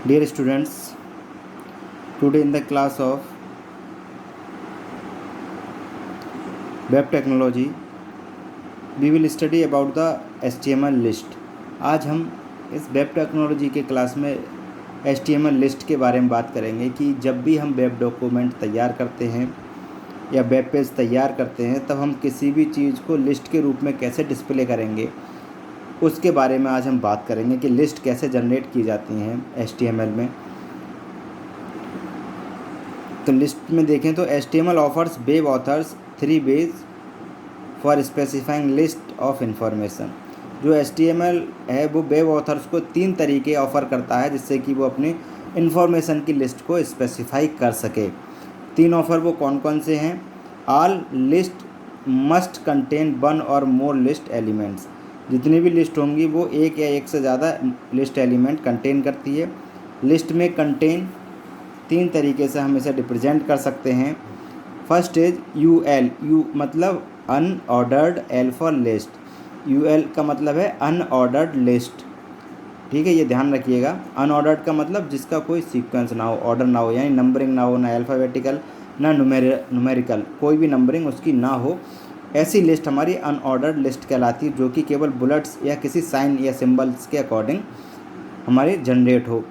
Dear students, today in the class of web technology, we will study about the HTML list. आज हम इस web technology के class में HTML list के बारे में बात करेंगे कि जब भी हम वेब डॉक्यूमेंट तैयार करते हैं या वेब पेज तैयार करते हैं तब हम किसी भी चीज़ को लिस्ट के रूप में कैसे डिस्प्ले करेंगे, उसके बारे में आज हम बात करेंगे कि लिस्ट कैसे जनरेट की जाती हैं HTML में। तो लिस्ट में देखें तो HTML offers web authors 3 ways for specifying list of information. जो HTML है वो वेब ऑथर्स को 3 तरीके ऑफ़र करता है जिससे कि वो अपनी इन्फॉर्मेशन की लिस्ट को स्पेसिफाई कर सके। 3 ऑफ़र वो कौन कौन से हैं? ऑल लिस्ट मस्ट कंटेन 1 और मोर लिस्ट एलिमेंट्स। जितनी भी लिस्ट होंगी वो एक या एक से ज़्यादा लिस्ट एलिमेंट कंटेन करती है। लिस्ट में कंटेन 3 तरीके से हम इसे रिप्रेजेंट कर सकते हैं। फर्स्ट इज UL, यू मतलब unordered, L for list. UL का मतलब है अनऑर्डर्ड लिस्ट, ठीक है, ये ध्यान रखिएगा। अनऑर्डर्ड का मतलब जिसका कोई सीक्वेंस ना हो, ऑर्डर ना हो, यानी नंबरिंग ना हो, ना अल्फ़ाबेटिकल ना न्यूमेरिकल, कोई भी नंबरिंग उसकी ना हो, ऐसी लिस्ट हमारी अनऑर्डर्ड लिस्ट कहलाती है, जो कि केवल बुलेट्स या किसी साइन या सिंबल्स के अकॉर्डिंग हमारी जनरेट हो,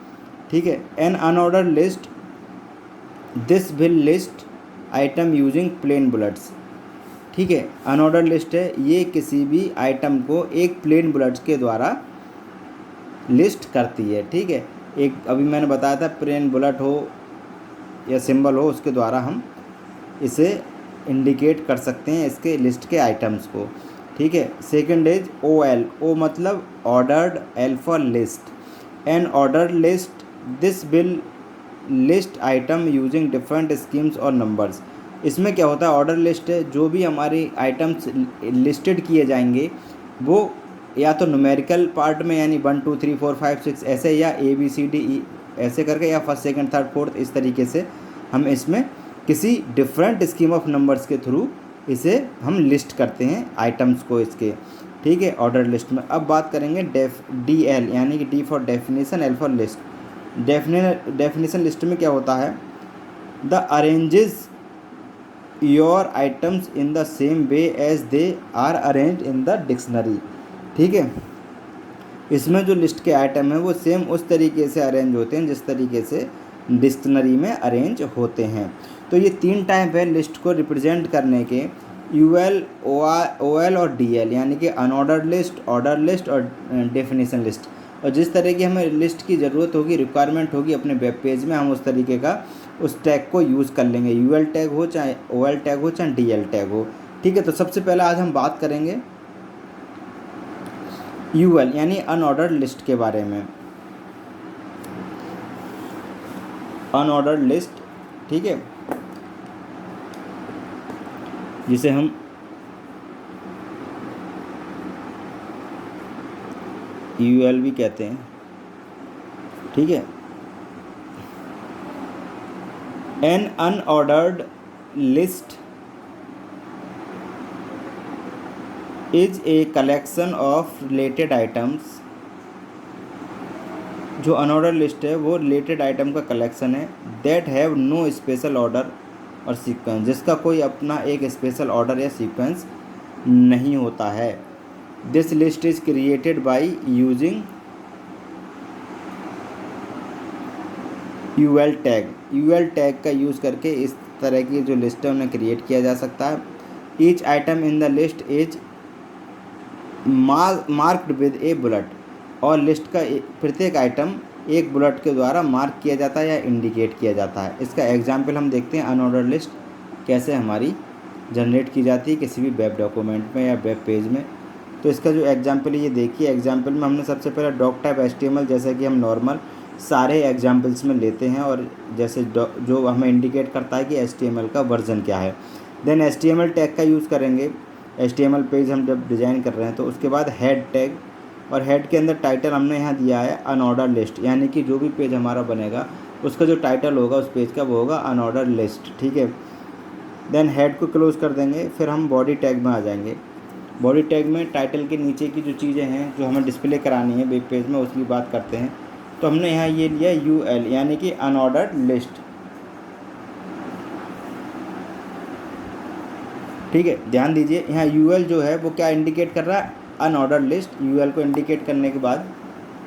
ठीक है। An unordered list this will list item using plain bullets, ठीक है। अनऑर्डर लिस्ट है, ये किसी भी आइटम को एक प्लेन बुलेट्स के द्वारा लिस्ट करती है, ठीक है। एक अभी मैंने बताया था प्लेन बुलेट हो या सिंबल हो, उसके द्वारा हम इसे इंडिकेट कर सकते हैं इसके लिस्ट के आइटम्स को, ठीक है। सेकंड इज OL, O मतलब ordered, L for list. An order list this will list item using different schemes और नंबर्स। इसमें क्या होता है, ऑर्डर लिस्ट है, जो भी हमारी आइटम्स लिस्टेड किए जाएंगे वो या तो न्यूमेरिकल पार्ट में यानी 1 2 3 4 5 6 ऐसे, या ABCDE ऐसे करके, या फर्स्ट सेकंड थर्ड फोर्थ, इस तरीके से हम इसमें किसी डिफरेंट स्कीम ऑफ नंबर्स के थ्रू इसे हम लिस्ट करते हैं आइटम्स को इसके, ठीक है, ऑर्डर लिस्ट में। अब बात करेंगे DL यानी कि D for definition, L for list. Definition list में क्या होता है, the arranges your items in the same way as they are arrange in the dictionary, ठीक है। इसमें जो लिस्ट के आइटम हैं वो सेम उस तरीके से अरेंज होते हैं जिस तरीके से डिक्शनरी में अरेंज होते हैं। तो ये 3 टाइप है लिस्ट को रिप्रेजेंट करने के, UL, OL और DL, यानी कि अनऑर्डर्ड लिस्ट, ऑर्डर लिस्ट और डेफिनेशन लिस्ट। और जिस तरह की हमें लिस्ट की ज़रूरत होगी, रिक्वायरमेंट होगी अपने वेब पेज में, हम उस तरीके का उस टैग को यूज़ कर लेंगे, UL टैग हो चाहे OL टैग हो चाहे DL टैग हो, ठीक है। तो सबसे पहले आज हम बात करेंगे UL यानी अनऑर्डर्ड लिस्ट के बारे में। अनऑर्डर्ड लिस्ट, ठीक है, जिसे हम UL भी कहते हैं, ठीक है। An unordered list is a collection of related items. जो अनऑर्डर लिस्ट है वो रिलेटेड आइटम का कलेक्शन है, that have no special order और सीक्वेंस, जिसका कोई अपना एक स्पेशल ऑर्डर या सीक्वेंस नहीं होता है। This list is created by using UL tag. UL tag का यूज़ करके इस तरह की जो लिस्ट है उन्हें क्रिएट किया जा सकता है। Each item in the list is marked with A bullet, और लिस्ट का प्रत्येक आइटम एक बुलेट के द्वारा मार्क किया जाता है या इंडिकेट किया जाता है। इसका एग्जाम्पल हम देखते हैं, अनऑर्डर लिस्ट कैसे हमारी जनरेट की जाती है किसी भी वेब डॉक्यूमेंट में या वेब पेज में। तो इसका जो एग्जाम्पल है ये देखिए। एग्जाम्पल में हमने सबसे पहले डॉक टाइप HTML, जैसा कि हम नॉर्मल सारे एग्जाम्पल्स में लेते हैं, और जैसे जो हमें इंडिकेट करता है कि HTML का वर्जन क्या है। देन HTML टैग का यूज़ करेंगे, HTML पेज हम जब डिज़ाइन कर रहे हैं तो। उसके बाद हेड टैग, और हेड के अंदर टाइटल हमने यहाँ दिया है अनऑर्डर लिस्ट, यानी कि जो भी पेज हमारा बनेगा उसका जो टाइटल होगा उस पेज का वो होगा अनऑर्डर लिस्ट, ठीक है। देन हेड को क्लोज़ कर देंगे। फिर हम बॉडी टैग में आ जाएंगे। बॉडी टैग में टाइटल के नीचे की जो चीज़ें हैं जो हमें डिस्प्ले करानी है वेब पेज में, उसकी बात करते हैं। तो हमने यहाँ ये लिया UL यानी कि अनऑर्डर्ड लिस्ट। ठीक है, ध्यान दीजिए यहाँ UL जो है वो क्या इंडिकेट कर रहा है, अनऑर्डर्ड लिस्ट। UL को इंडिकेट करने के बाद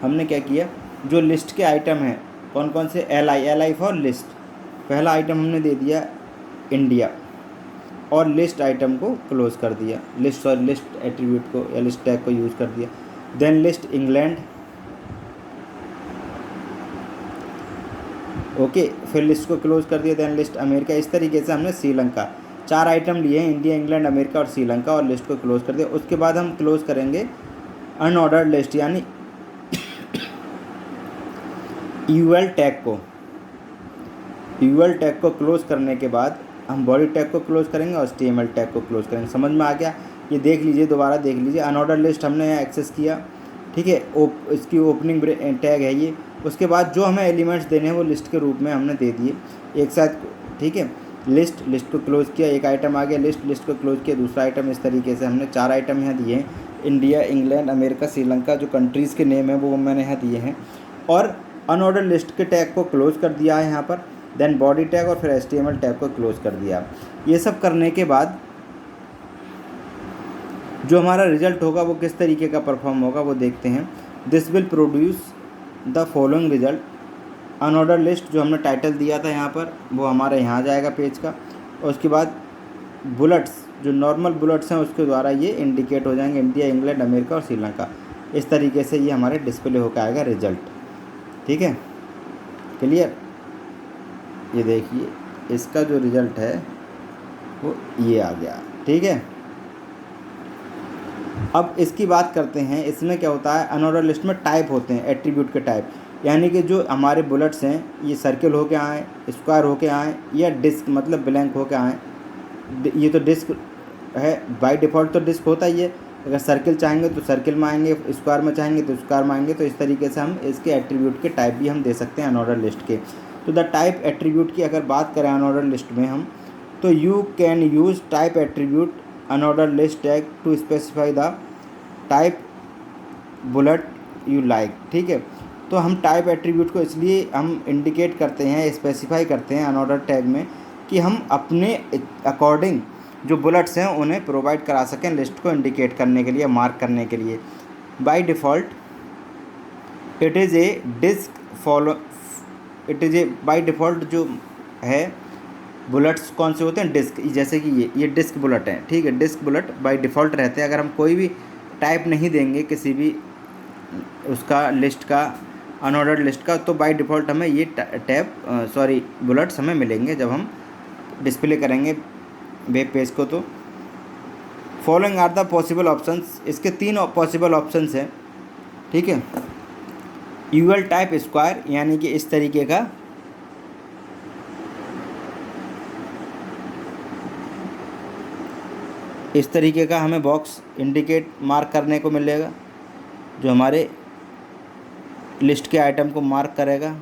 हमने क्या किया, जो लिस्ट के आइटम हैं कौन कौन से, LI फॉर लिस्ट। पहला आइटम हमने दे दिया इंडिया और लिस्ट आइटम को क्लोज कर दिया, लिस्ट एट्रीब्यूट को या लिस्ट टैग को यूज़ कर दिया। देन लिस्ट इंग्लैंड, ओके, फिर लिस्ट को क्लोज कर दिया। Then list America. इस तरीके से हमने श्रीलंका, 4 आइटम लिए हैं, इंडिया, इंग्लैंड, अमेरिका और श्रीलंका, और लिस्ट को क्लोज कर दिया। उसके बाद हम क्लोज करेंगे अनऑर्डर्ड लिस्ट यानी UL टैग को। UL टैग को क्लोज करने के बाद हम बॉडी टैग को क्लोज करेंगे और HTML टैग को क्लोज करेंगे। समझ में आ गया? ये देख लीजिए, दोबारा देख लीजिए। अनऑर्डर्ड लिस्ट हमने यहाँ एक्सेस किया, ठीक है, इसकी ओपनिंग टैग है ये। उसके बाद जो हमें एलिमेंट्स देने हैं वो लिस्ट के रूप में हमने दे दिए एक साथ, ठीक है। लिस्ट को क्लोज किया, एक आइटम आ गया, लिस्ट को क्लोज किया, दूसरा आइटम। इस तरीके से हमने 4 आइटम यहाँ दिए हैं, इंडिया, इंग्लैंड, अमेरिका, श्रीलंका। जो कंट्रीज़ के नेम है वो मैंने यहाँ दिए हैं, और अनऑर्डर्ड लिस्ट के टैग को क्लोज कर दिया है यहाँ पर। देन बॉडी टैग और फिर HTML टैग को क्लोज कर दिया। ये सब करने के बाद जो हमारा रिजल्ट होगा वो किस तरीके का परफॉर्म होगा वो देखते हैं। This will produce the following result. Unordered list जो हमने टाइटल दिया था यहाँ पर वो हमारा यहाँ जाएगा पेज का, और उसके बाद बुलेट्स, जो नॉर्मल बुलेट्स हैं उसके द्वारा ये इंडिकेट हो जाएंगे, इंडिया, इंग्लैंड, अमेरिका और श्रीलंका। इस तरीके से ये हमारे डिस्प्ले होकर आएगा रिजल्ट, ठीक है, क्लियर। ये देखिए इसका जो रिजल्ट है वो ये आ गया, ठीक है। अब इसकी बात करते हैं, इसमें क्या होता है, अनऑर्डर्ड लिस्ट में टाइप होते हैं, एट्रीब्यूट के टाइप, यानी कि जो हमारे बुलेट्स हैं ये सर्किल होके आएँ, स्क्वायर होके आएँ, या डिस्क मतलब ब्लैंक होके आएँ। ये तो डिस्क है, बाय डिफ़ॉल्ट तो डिस्क होता ही है। अगर सर्किल चाहेंगे तो सर्किल में आएंगे, स्क्वायर में चाहेंगे तो स्क्वायर में आएंगे। तो इस तरीके से हम इसके एट्रीब्यूट के टाइप भी हम दे सकते हैं अनऑर्डर्ड लिस्ट के। तो द टाइप एट्रीब्यूट की अगर बात करें अनऑर्डर्ड लिस्ट में हम, तो you can use type attribute unordered list tag to specify the type bullet you like, ठीक है। तो हम टाइप एट्रीब्यूट को इसलिए हम इंडिकेट करते हैं, स्पेसिफाई करते हैं अनऑर्डर्ड टैग में, कि हम अपने अकॉर्डिंग जो बुलेट्स हैं उन्हें प्रोवाइड करा सकें लिस्ट को इंडिकेट करने के लिए, मार्क करने के लिए। By default it is a by default जो है बुलेट्स कौन से होते हैं, डिस्क, जैसे कि ये डिस्क बुलेट है, ठीक है। डिस्क बुलेट बाय डिफ़ॉल्ट रहते हैं। अगर हम कोई भी टाइप नहीं देंगे किसी भी उसका लिस्ट का, अनऑर्डर्ड लिस्ट का, तो बाय डिफ़ॉल्ट हमें ये बुलेट्स हमें मिलेंगे जब हम डिस्प्ले करेंगे वेब पेज को। तो following are the possible options, इसके 3 पॉसिबल ऑप्शंस हैं, ठीक है। UL टाइप स्क्वायर, यानी कि इस तरीके का, इस तरीके का हमें बॉक्स इंडिकेट मार्क करने को मिलेगा जो हमारे लिस्ट के आइटम को मार्क करेगा।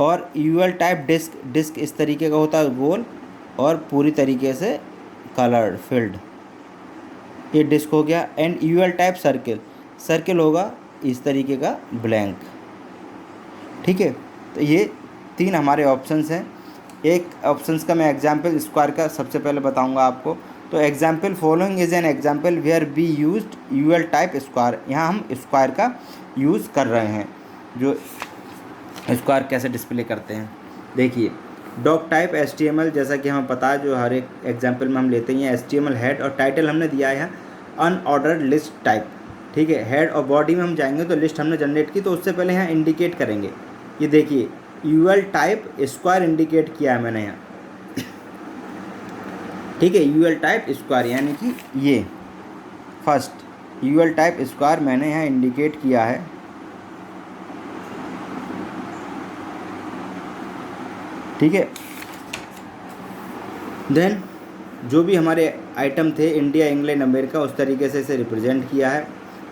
और UL टाइप डिस्क इस तरीके का होता है, गोल और पूरी तरीके से कलर्ड फिल्ड, ये डिस्क हो गया। एंड UL टाइप सर्किल होगा इस तरीके का ब्लैंक, ठीक है। तो ये 3 हमारे ऑप्शंस हैं। एक ऑप्शंस का मैं एग्जाम्पल स्क्वायर का सबसे पहले बताऊंगा आपको। तो example following is an example where be used UL type square. यहाँ हम स्क्वायर का यूज़ कर रहे हैं, जो स्क्वायर कैसे डिस्प्ले करते हैं देखिए। डॉक टाइप HTML, जैसा कि हमें पता है, जो हर एक एग्जाम्पल में हम लेते हैं। HTML हेड और टाइटल हमने दिया है अनऑर्डर्ड लिस्ट टाइप, ठीक है। हेड और बॉडी में हम जाएंगे तो लिस्ट हमने जनरेट की, तो उससे पहले यहाँ इंडिकेट करेंगे। ये देखिए UL टाइप स्क्वायर इंडिकेट किया है मैंने यहाँ, ठीक है। UL टाइप स्क्वायर यानी कि ये फर्स्ट UL टाइप स्क्वायर मैंने यहाँ इंडिकेट किया है, ठीक है। देन जो भी हमारे आइटम थे इंडिया, इंग्लैंड, अमेरिका, उस तरीके से इसे रिप्रेजेंट किया है,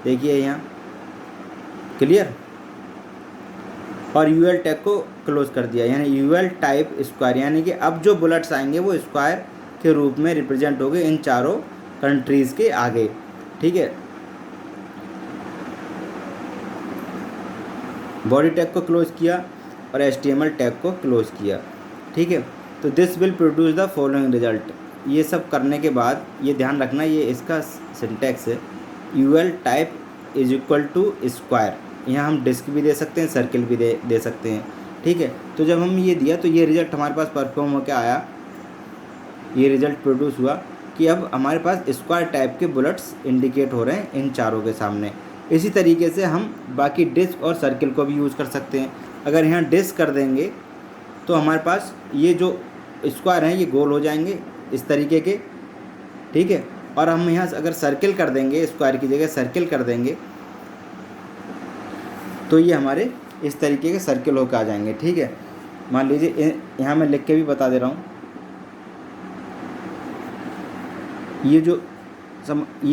देखिए यहाँ, क्लियर। और UL टैग को क्लोज कर दिया, यानी UL टाइप स्क्वायर, यानी कि अब जो बुलेट्स आएंगे वो स्क्वायर के रूप में रिप्रेजेंट हो गए इन चारों कंट्रीज़ के आगे, ठीक है। बॉडी टैग को क्लोज किया और HTML टैग को क्लोज किया, ठीक है। तो this will produce the following result. ये सब करने के बाद ये ध्यान रखना, ये इसका सिंटैक्स है, UL type is equal to square. यहाँ हम डिस्क भी दे सकते हैं, सर्किल भी दे सकते हैं, ठीक है। तो जब हम ये दिया तो ये रिजल्ट हमारे पास परफॉर्म होकर आया, ये रिजल्ट प्रोड्यूस हुआ कि अब हमारे पास स्क्वायर टाइप के बुलेट्स इंडिकेट हो रहे हैं इन चारों के सामने। इसी तरीके से हम बाकी डिस्क और सर्किल को भी यूज़ कर सकते हैं। अगर यहाँ डिस्क कर देंगे तो हमारे पास ये जो स्क्वायर हैं ये गोल हो जाएंगे इस तरीके के, ठीक है। और हम यहाँ अगर सर्किल कर देंगे, स्क्वायर की जगह सर्किल कर देंगे, तो ये हमारे इस तरीके के सर्किल होकर आ जाएंगे, ठीक है। मान लीजिए यहाँ मैं लिख के भी बता दे रहा हूँ, ये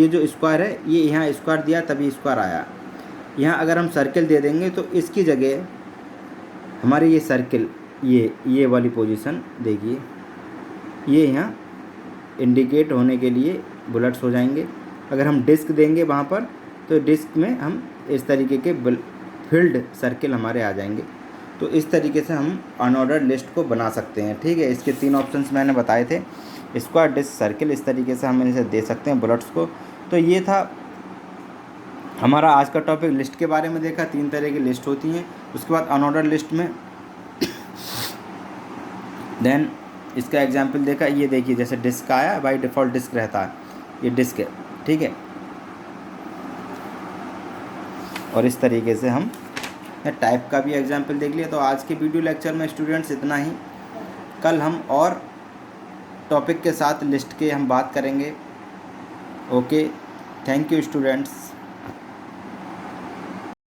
जो स्क्वायर है ये यहाँ स्क्वायर दिया तभी स्क्वायर आया। यहाँ अगर हम सर्किल दे देंगे तो इसकी जगह हमारे ये सर्किल, ये वाली पोजीशन देखिए, ये यहाँ इंडिकेट होने के लिए बुलेट्स हो जाएंगे। अगर हम डिस्क देंगे वहाँ पर तो डिस्क में हम इस तरीके के फील्ड सर्किल हमारे आ जाएंगे। तो इस तरीके से हम अनऑर्डर्ड लिस्ट को बना सकते हैं, ठीक है। इसके 3 ऑप्शंस मैंने बताए थे, स्क्वायर, डिस्क, सर्किल। इस तरीके से हम इसे दे सकते हैं बुलेट्स को। तो ये था हमारा आज का टॉपिक, लिस्ट के बारे में देखा। 3 तरह की लिस्ट होती हैं। उसके बाद अनऑर्डर्ड लिस्ट में देन इसका एग्जाम्पल देखा। ये देखिए जैसे डिस्क आया, बाई डिफ़ॉल्ट डिस्क रहता है, ये डिस्क है, ठीक है। और इस तरीके से हम टाइप का भी एग्जाम्पल देख लिया। तो आज के वीडियो लेक्चर में स्टूडेंट्स इतना ही। कल हम और टॉपिक के साथ लिस्ट के हम बात करेंगे। Okay, thank you students.